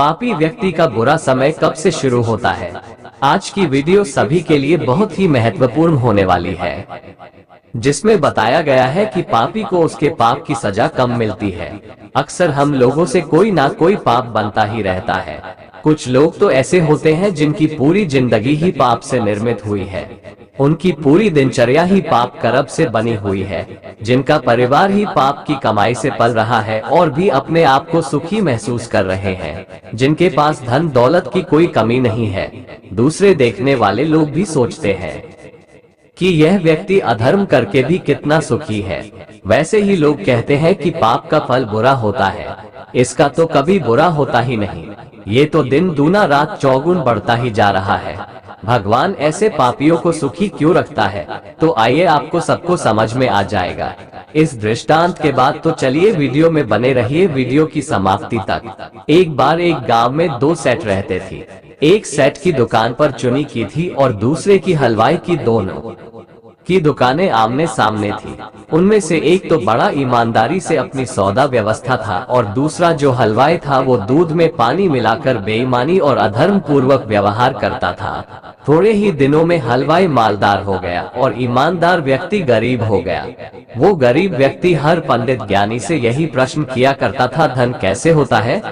पापी व्यक्ति का बुरा समय कब से शुरू होता है? आज की वीडियो सभी के लिए बहुत ही महत्वपूर्ण होने वाली है, जिसमें बताया गया है कि पापी को उसके पाप की सजा कम मिलती है। अक्सर हम लोगों से कोई ना कोई पाप बनता ही रहता है। कुछ लोग तो ऐसे होते हैं जिनकी पूरी जिंदगी ही पाप से निर्मित हुई है। उनकी पूरी दिनचर्या ही पाप कर्म से बनी हुई है। जिनका परिवार ही पाप की कमाई से पल रहा है और भी अपने आप को सुखी महसूस कर रहे हैं। जिनके पास धन दौलत की कोई कमी नहीं है। दूसरे देखने वाले लोग भी सोचते हैं कि यह व्यक्ति अधर्म करके भी कितना सुखी है। वैसे ही लोग कहते हैं कि पाप का फल बुरा होता है, इसका तो कभी बुरा होता ही नहीं। ये तो दिन दूना रात चौगुन बढ़ता ही जा रहा है। भगवान ऐसे पापियों को सुखी क्यों रखता है? तो आइए आपको सबको समझ में आ जाएगा इस दृष्टांत के बाद। तो चलिए वीडियो में बने रहिए वीडियो की समाप्ति तक। एक बार एक गांव में दो सेठ रहते थे। एक सेठ की दुकान पर चुनी की थी और दूसरे की हलवाई की। दोनों की दुकानें आमने सामने थी। उनमें से एक तो बड़ा ईमानदारी से अपनी सौदा व्यवस्था था और दूसरा जो हलवाई था वो दूध में पानी मिलाकर बेईमानी और अधर्म पूर्वक व्यवहार करता था। थोड़े ही दिनों में हलवाई मालदार हो गया और ईमानदार व्यक्ति गरीब हो गया। वो गरीब व्यक्ति हर पंडित ज्ञानी से यही प्रश्न किया करता था, धन कैसे होता है?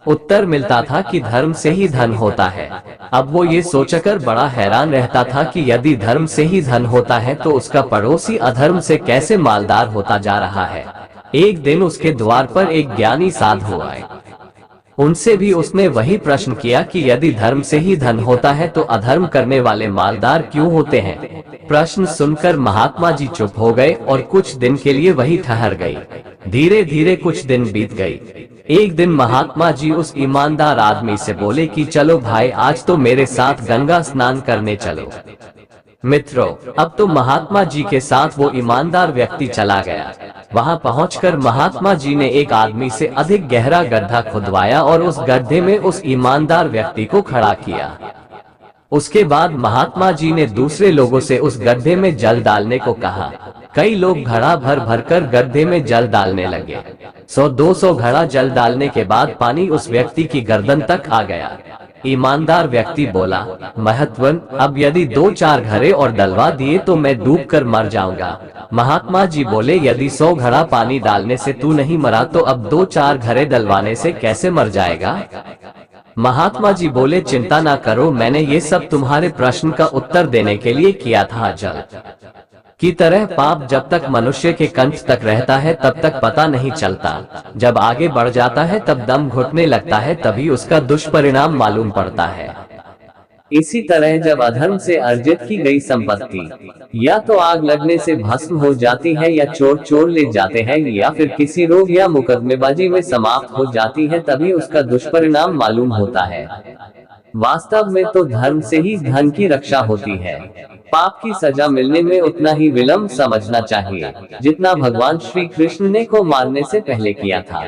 उत्तर मिलता था कि धर्म से ही धन होता है। अब वो ये सोचकर बड़ा हैरान रहता था कि यदि धर्म से ही धन होता है तो उसका पड़ोसी अधर्म से कैसे मालदार होता जा रहा है। एक दिन उसके द्वार पर एक ज्ञानी साधु आए। उनसे भी उसने वही प्रश्न किया कि यदि धर्म से ही धन होता है तो अधर्म करने वाले मालदार क्यों होते हैं? प्रश्न सुनकर महात्मा जी चुप हो गए और कुछ दिन के लिए वही ठहर गई। धीरे धीरे कुछ दिन बीत गई। एक दिन महात्मा जी उस ईमानदार आदमी से बोले कि चलो भाई, आज तो मेरे साथ गंगा स्नान करने चलो। मित्रों, अब तो महात्मा जी के साथ वो ईमानदार व्यक्ति चला गया। वहां पहुंचकर महात्मा जी ने एक आदमी से अधिक गहरा गड्ढा खुदवाया और उस गड्ढे में उस ईमानदार व्यक्ति को खड़ा किया। उसके बाद महात्मा जी ने दूसरे लोगों से उस गड्ढे में जल डालने को कहा। कई लोग घड़ा भर भर कर गड्ढे में जल डालने लगे। 100-200 घड़ा जल डालने के बाद पानी उस व्यक्ति की गर्दन तक आ गया। ईमानदार व्यक्ति बोला, महत्वन, अब यदि 2-4 घड़े और डलवा दिए तो मैं डूबकर मर जाऊंगा। महात्मा जी बोले, यदि 100 घड़ा पानी डालने से तू नहीं मरा तो अब 2-4 घड़े डलवाने से कैसे मर जाएगा? महात्मा जी बोले, चिंता ना करो, मैंने ये सब तुम्हारे प्रश्न का उत्तर देने के लिए किया था। जल की तरह पाप जब तक मनुष्य के कंठ तक रहता है तब तक पता नहीं चलता। जब आगे बढ़ जाता है तब दम घुटने लगता है, तभी उसका दुष्परिणाम मालूम पड़ता है। इसी तरह जब अधर्म से अर्जित की गई संपत्ति या तो आग लगने से भस्म हो जाती है, या चोर ले जाते हैं, या फिर किसी रोग या मुकदमेबाजी में समाप्त हो जाती है, तभी उसका दुष्परिणाम मालूम होता है। वास्तव में तो धर्म से ही धन की रक्षा होती है। पाप की सजा मिलने में उतना ही विलंब समझना चाहिए जितना भगवान श्री कृष्ण ने को मारने से पहले किया था।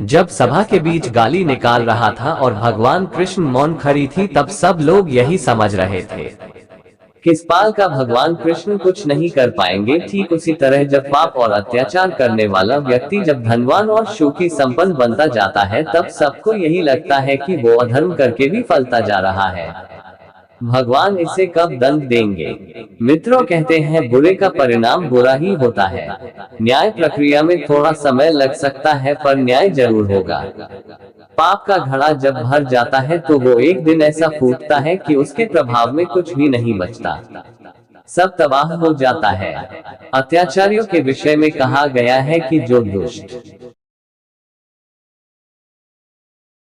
जब सभा के बीच गाली निकाल रहा था और भगवान कृष्ण मौन खड़ी थी, तब सब लोग यही समझ रहे थे किस पाल का भगवान कृष्ण कुछ नहीं कर पाएंगे। ठीक उसी तरह जब पाप और अत्याचार करने वाला व्यक्ति जब धनवान और सुखी संपन्न बनता जाता है, तब सबको यही लगता है कि वो अधर्म करके भी फलता जा रहा है। भगवान इसे कब दंड देंगे? मित्रों, कहते हैं बुरे का परिणाम बुरा ही होता है। न्याय प्रक्रिया में थोड़ा समय लग सकता है, पर न्याय जरूर होगा। पाप का घड़ा जब भर जाता है तो वो एक दिन ऐसा फूटता है कि उसके प्रभाव में कुछ भी नहीं बचता, सब तबाह हो जाता है। अत्याचारियों के विषय में कहा गया है कि जो दुष्ट